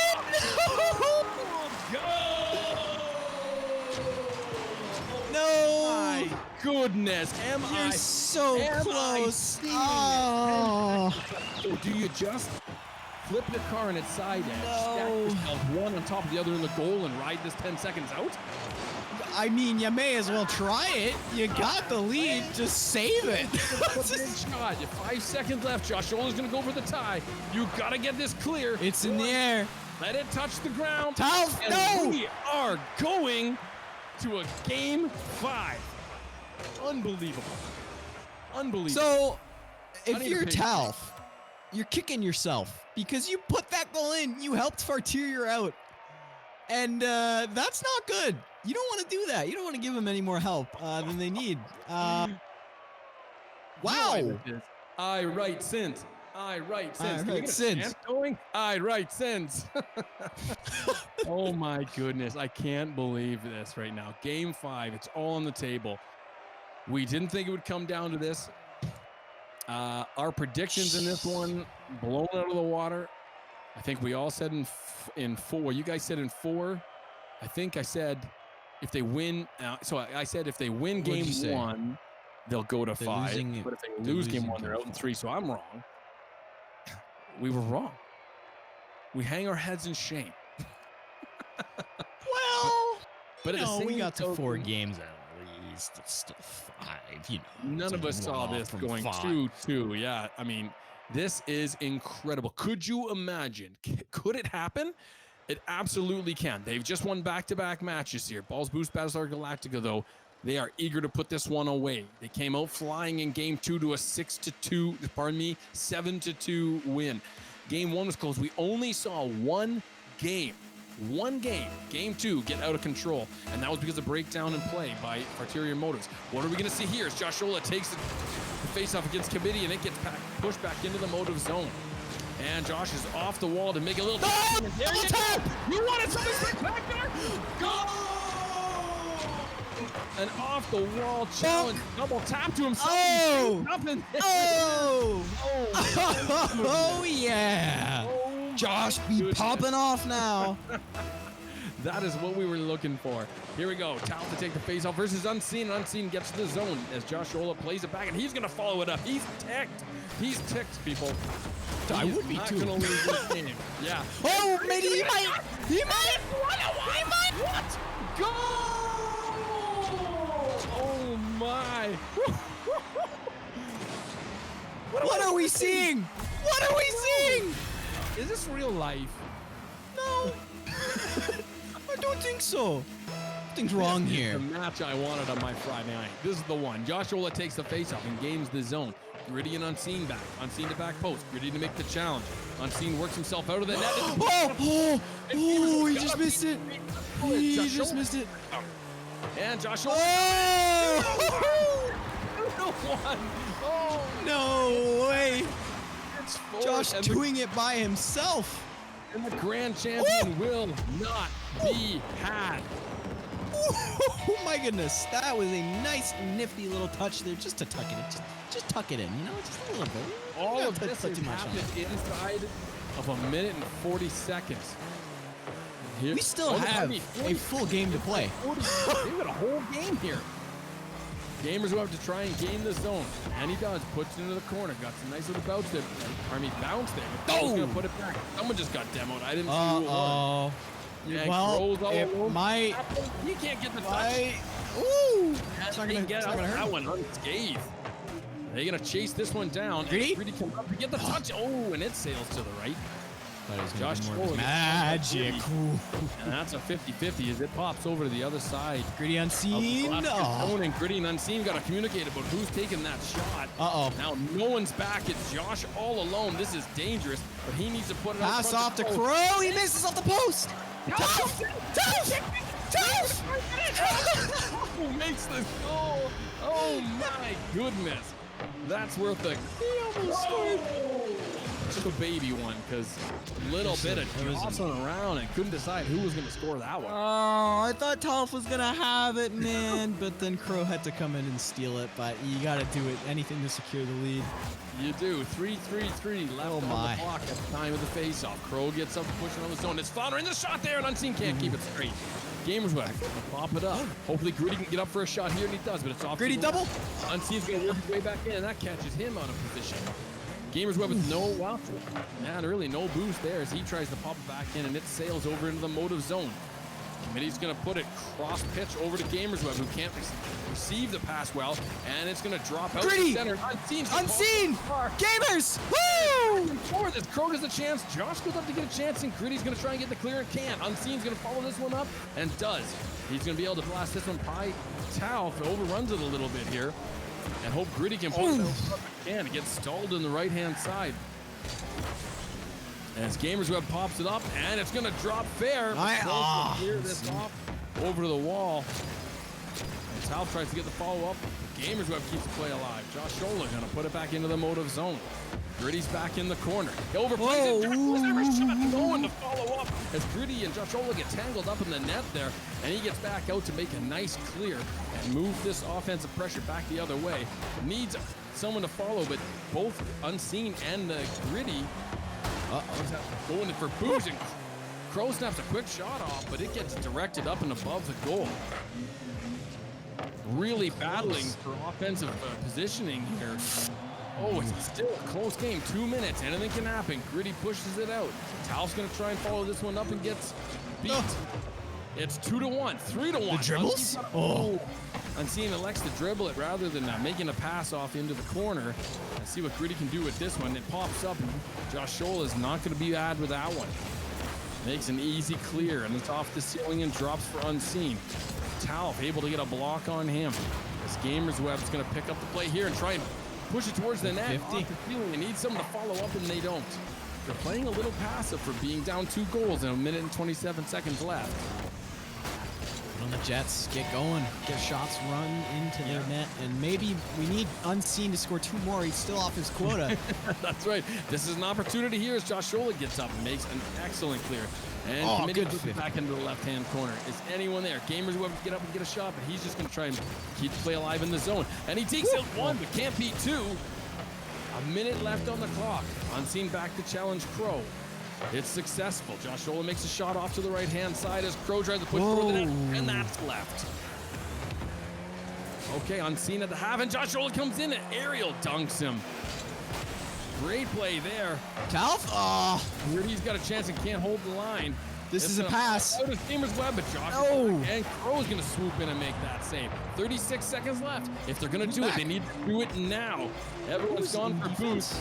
Speaker 3: No.
Speaker 2: My goodness.
Speaker 3: You're so close. Oh.
Speaker 2: Do you just flip your car on its side edge, stack yourself one on top of the other in the goal, and ride this 10 seconds out?
Speaker 3: I mean, you may as well try it. You got the lead. Just save it.
Speaker 2: Shot. 5 seconds left. Josh Shola's going to go for the tie. You got to get this clear.
Speaker 3: It's in the air.
Speaker 2: Let it touch the ground.
Speaker 3: Tal, no!
Speaker 2: We are going to a game 5. Unbelievable. Unbelievable.
Speaker 3: So, if you're Tal, you're kicking yourself because you put that goal in. You helped Farterior out. And that's not good. You don't want to do that. You don't want to give them any more help than they need. Wow.
Speaker 2: I write since. I write since.
Speaker 3: I write since.
Speaker 2: Going? I write since. Oh my goodness. I can't believe this right now. Game 5. It's all on the table. We didn't think it would come down to this. Our predictions in this one blown out of the water. I think we all said in 4. You guys said in 4. I think I said if they win. So I said if they win game 1, they'll go to 5. But if they lose game 1, they're out in 3. So I'm wrong. We were wrong. We hang our heads in shame.
Speaker 3: Well,
Speaker 2: but at the same
Speaker 3: we got to
Speaker 2: token,
Speaker 3: 4 games at least. It's still 5. You know,
Speaker 2: none of us saw this going 2-2. Yeah, I mean, this is incredible. Could you imagine? Could it happen? It absolutely can. They've just won back-to-back matches here. Balls Boost, Battlestar, Galactica, though, they are eager to put this one away. They came out flying in game 2 to a 7-2 win. Game 1 was close. We only saw one game, game 2, get out of control. And that was because of breakdown in play by Farterior Motives. What are we going to see here? As Josh Shola takes the face-off against Committee, and it gets pushed back into the Motive zone. And Josh is off the wall to make a little...
Speaker 3: Oh, tap!
Speaker 2: You wanted something spectacular? Go! An off-the-wall challenge. Double tap to himself.
Speaker 3: Oh!
Speaker 2: Nothing.
Speaker 3: Oh! Oh, yeah!
Speaker 2: Oh,
Speaker 3: Josh be popping off now.
Speaker 2: That is what we were looking for. Here we go. Tal to take the face off versus Unseen. Unseen gets to the zone as Josh Shola plays it back, and he's going to follow it up. He's ticked. He's ticked, people.
Speaker 3: I would be too.
Speaker 2: Not going to lose this game. Yeah.
Speaker 3: Oh, maybe he might. He might.
Speaker 2: What? Go! Oh, my.
Speaker 3: What are we seeing? What are we seeing?
Speaker 2: Is this real life?
Speaker 3: No. I don't think so. Something's wrong here.
Speaker 2: The match I wanted on my Friday night. This is the one. Josh Shola takes the face-off and gains the zone. Gritty and Unseen back. Unseen to back post. Gritty to make the challenge. Unseen works himself out of the net.
Speaker 3: He just just missed it. He
Speaker 2: Josh
Speaker 3: just
Speaker 2: Scholl.
Speaker 3: missed it.
Speaker 2: And Josh Scholl.
Speaker 3: Oh!
Speaker 2: 2-1. Oh,
Speaker 3: No way.
Speaker 2: it's fourth.
Speaker 3: Josh
Speaker 2: And
Speaker 3: doing it by himself.
Speaker 2: the grand champion will not be had.
Speaker 3: Oh my goodness. That was a nice, nifty little touch there just to tuck it in. Just tuck it in, you know, just a little bit.
Speaker 2: All
Speaker 3: Not
Speaker 2: of
Speaker 3: to
Speaker 2: this
Speaker 3: put
Speaker 2: has
Speaker 3: too much on
Speaker 2: happened
Speaker 3: it.
Speaker 2: inside of 1 minute and 40 seconds. Here,
Speaker 3: We still
Speaker 2: oh,
Speaker 3: have
Speaker 2: I mean,
Speaker 3: a full game to play.
Speaker 2: 40, they've got a whole game here. Gamers will have to try and gain the zone. And he does. Puts it into the corner. Got some nice little bounce there. Bounce there. But Crow's going to put it back. Someone just got demoed. I didn't see who it was.
Speaker 3: Uh-oh.
Speaker 2: And
Speaker 3: Well,
Speaker 2: Crow's all
Speaker 3: it
Speaker 2: alone.
Speaker 3: might...
Speaker 2: He can't get the touch.
Speaker 3: Ooh! It's
Speaker 2: And
Speaker 3: not
Speaker 2: they
Speaker 3: gonna,
Speaker 2: get
Speaker 3: it's not
Speaker 2: out
Speaker 3: gonna
Speaker 2: that
Speaker 3: hurt.
Speaker 2: one unscathed. They're going to chase this one down.
Speaker 3: Greedy?
Speaker 2: Greedy comes up to get the touch. Oh, and it sails to the right.
Speaker 3: That is
Speaker 2: Josh
Speaker 3: gonna be more
Speaker 2: Scholl
Speaker 3: magic.
Speaker 2: gets-
Speaker 3: Ooh.
Speaker 2: And that's a 50-50 as it pops over to the other side.
Speaker 3: Greedy unseen. Oh.
Speaker 2: And Gritty and Unseen got to communicate about who's taking that shot.
Speaker 3: Uh-oh.
Speaker 2: Now no one's back. It's Josh all alone. This is dangerous, but he needs to put it out
Speaker 3: Pass
Speaker 2: front
Speaker 3: off to
Speaker 2: Crow.
Speaker 3: Crow. He misses off the post. Tough!
Speaker 2: Who makes this goal? Oh my goodness. That's worth a just a baby one because little bit of tossing around and couldn't decide who was going to score that one.
Speaker 3: Oh, I thought Tolf was gonna have it, man, but then Crow had to come in and steal it. But you gotta do it, anything to secure the lead.
Speaker 2: You do. 3-3-3 left on
Speaker 3: my.
Speaker 2: the clock at the time of the face-off. Crow gets up, pushing on the zone. It's Fowler in the shot there, and Unseen can't keep it straight. Gamers Web, pop it up. Hopefully Gritty can get up for a shot here, and he does, but it's off.
Speaker 3: Gritty
Speaker 2: to the
Speaker 3: double.
Speaker 2: left. Unseen's going to work his way back in, and that catches him out of position. Gamers Web with no really no boost there as he tries to pop it back in, and it sails over into the motive zone. Committee's going to put it cross pitch over to Gamers Web, who can't receive the pass well, and it's going to drop out
Speaker 3: Gritty!
Speaker 2: to center.
Speaker 3: Unseen! Gamers! Woo!
Speaker 2: For this, Crow has a chance. Josh goes up to get a chance, and Gritty's going to try and get the clear and can't. Unseen's going to follow this one up, and does. He's going to be able to blast this one by Tao if it overruns it a little bit here, and hope Gritty can put it out front if it can. It gets stalled on the right-hand side. As Gamers Web pops it up, and it's going to drop fair. Clear this off over to the wall. And Tao tries to get the follow-up. Gamers Web keeps the play alive. Josh Scholl going to put it back into the motive zone. Gritty's back in the corner. He overplays it. No one to follow up as Gritty and Josh Scholl get tangled up in the net there, and he gets back out to make a nice clear and move this offensive pressure back the other way. Needs someone to follow, but both Unseen and Gritty going for booze, and Crow snaps a quick shot off, but it gets directed up and above the goal. Really battling for offensive positioning here. Oh, it's still a close game. 2 minutes. Anything can happen. Gritty pushes it out. Tao's going to try and follow this one up and gets beat. It's 2-1, 3-1.
Speaker 3: The dribbles?
Speaker 2: Unseen elects to dribble it rather than making a pass off into the corner. Let's see what Gritty can do with this one. It pops up, and Josh Scholl is not going to be bad with that one. Makes an easy clear, and it's off the ceiling and drops for Unseen. Tao able to get a block on him. This Gamers Web's going to pick up the play here and try and push it towards the net.
Speaker 3: 50.
Speaker 2: Off the ceiling. They need someone to follow up, and they don't. They're playing a little passive for being down 2 goals in 1 minute and 27 seconds left.
Speaker 3: Put on the Jets, get going, get shots run into their net, and maybe we need Unseen to score 2 more. He's still off his quota.
Speaker 2: That's right. This is an opportunity here as Josh Scholl gets up and makes an excellent clear. And Committee
Speaker 3: good
Speaker 2: puts it back into the left-hand corner. Is anyone there? Gamers will get up and get a shot, but he's just going to try and keep the play alive in the zone. And he takes out 1, but can't beat 2. 1 minute left on the clock. Unseen back to challenge Crow. It's successful. Josh Scholl makes a shot off to the right-hand side as Crow tries to push toward the net, and that's left. Okay, Unseen at the half, and Josh Scholl comes in and aerial dunks him. Great play there.
Speaker 3: Talf?
Speaker 2: Gritty's got a chance and can't hold the line.
Speaker 3: This is a pass.
Speaker 2: Out of Gamers Web, but Josh and Crow's going to swoop in and make that save. 36 seconds left. If they're going to do it, they need to do it now. Everyone's gone for boost.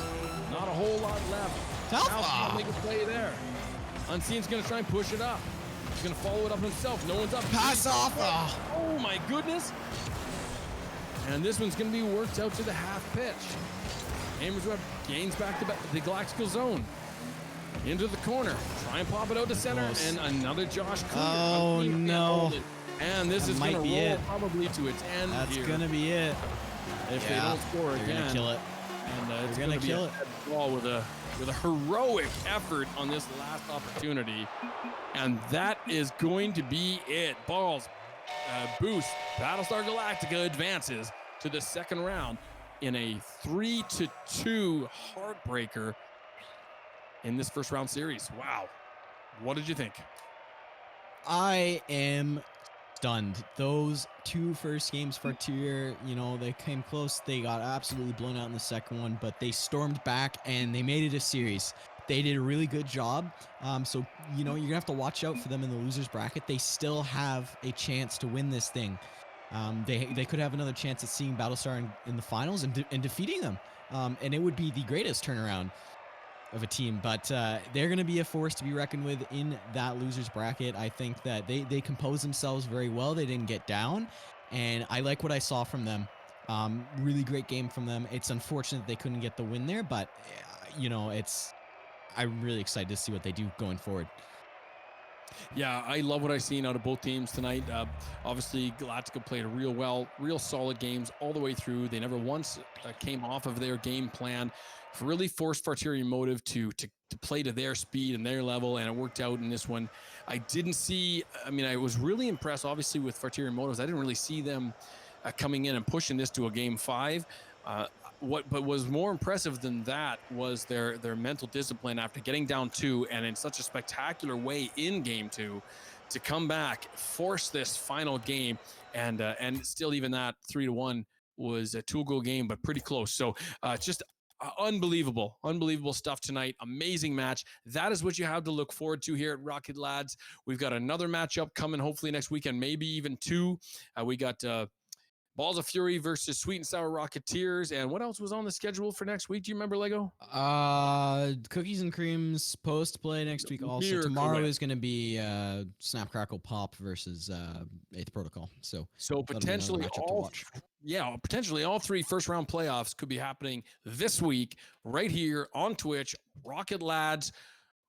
Speaker 2: Not a whole lot left. Talf make a play there. Unseen's going to try and push it up. He's going to follow it up himself. No one's up.
Speaker 3: Pass off.
Speaker 2: Oh my goodness. And this one's going to be worked out to the half pitch. Gamers Web gains back to the Galactica zone. Into the corner. try and pop it out to center,
Speaker 3: Close.
Speaker 2: and another Josh Cougar.
Speaker 3: Oh, no.
Speaker 2: And this
Speaker 3: That
Speaker 2: is
Speaker 3: might
Speaker 2: going to
Speaker 3: be
Speaker 2: roll
Speaker 3: it.
Speaker 2: probably to its end
Speaker 3: That's
Speaker 2: here.
Speaker 3: gonna be it.
Speaker 2: If they don't score
Speaker 3: They're
Speaker 2: again.
Speaker 3: gonna kill it.
Speaker 2: And it's
Speaker 3: They're gonna
Speaker 2: be
Speaker 3: kill
Speaker 2: a
Speaker 3: it.
Speaker 2: dead ball with a heroic effort on this last opportunity, and that is going to be it. Balls boost. Battlestar Galactica advances to the second round in a 3-2 heartbreaker in this first round series. Wow, what did you think?
Speaker 3: I am stunned. Those two first games, Farterior, you know, they came close. They got absolutely blown out in the second one, but they stormed back and they made it a series. They did a really good job. So, you know, you're gonna have to watch out for them in the losers bracket. They still have a chance to win this thing. They could have another chance at seeing Battlestar in the finals and defeating them. And it would be the greatest turnaround of a team, but they're going to be a force to be reckoned with in that losers bracket. I think that they composed themselves very well. They didn't get down, and I like what I saw from them. Really great game from them. It's unfortunate they couldn't get the win there, but you know, I'm really excited to see what they do going forward.
Speaker 2: Yeah, I love what I've seen out of both teams tonight. Obviously, Galactica played real solid games all the way through. They never once came off of their game plan. Really forced Farterior Motive to play to their speed and their level, and it worked out in this one. I was really impressed, obviously, with Farterior Motives. I didn't really see them coming in and pushing this to a game 5. But was more impressive than that was their mental discipline after getting down 2 and in such a spectacular way in game 2 to come back, force this final game, and still even that 3-1 was a 2-goal game, but pretty close. So just unbelievable stuff tonight. Amazing match. That is what you have to look forward to here at Rocket Lads. We've got another matchup coming hopefully next weekend, maybe even 2. We got Balls of Fury versus Sweet and Sour Rocketeers. And what else was on the schedule for next week? Do you remember, Lego?
Speaker 3: Cookies and Cream's post play next week. Also, tomorrow is going to be Snap Crackle Pop versus 8th Protocol. So
Speaker 2: potentially all 3 first round playoffs could be happening this week right here on Twitch. Rocket Lads,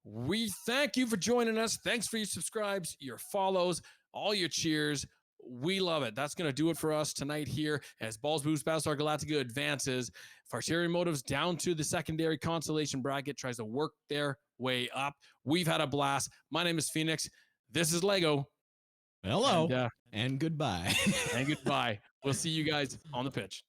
Speaker 2: we thank you for joining us. Thanks for your subscribes, your follows, all your cheers. We love it. That's going to do it for us tonight here as Balls Boost Battlestar Galactica advances. Farterior Motives down to the secondary consolation bracket, tries to work their way up. We've had a blast. My name is Phoenix. This is Lego.
Speaker 3: Hello. And goodbye.
Speaker 2: And goodbye. We'll see you guys on the pitch.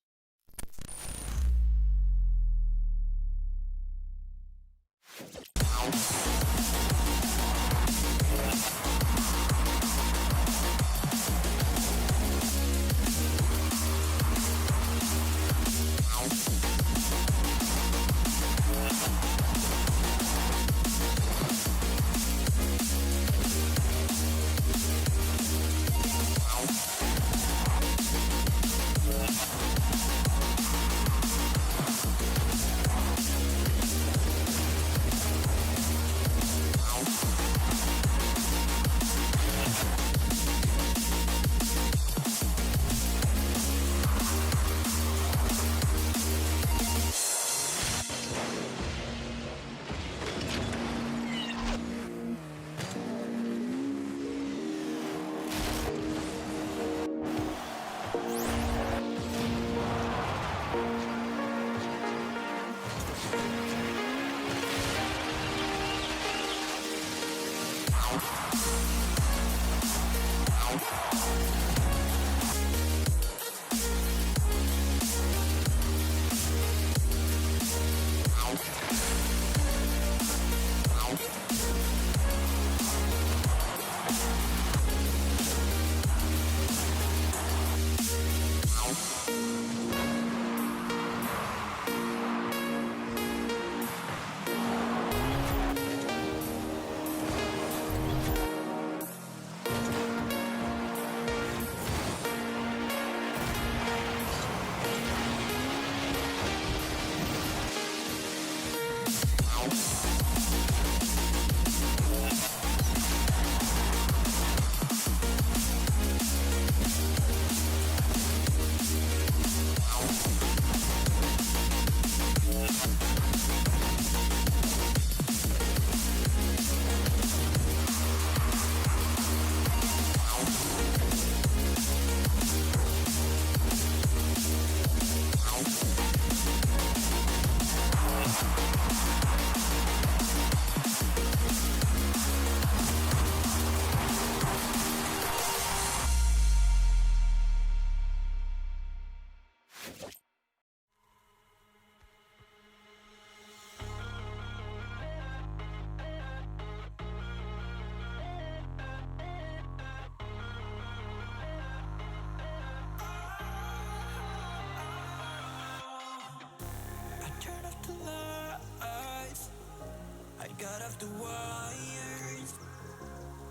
Speaker 1: got off the wires.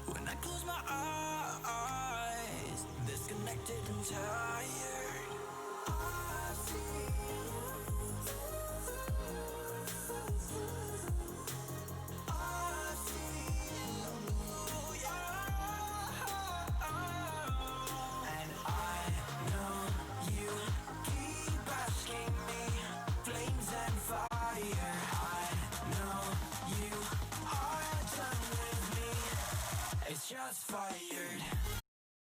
Speaker 1: When I close my eyes, disconnected and tired. I see you. I see you, yeah. And I know you keep asking me, flames and fire. I know you are done with me. It's just fired.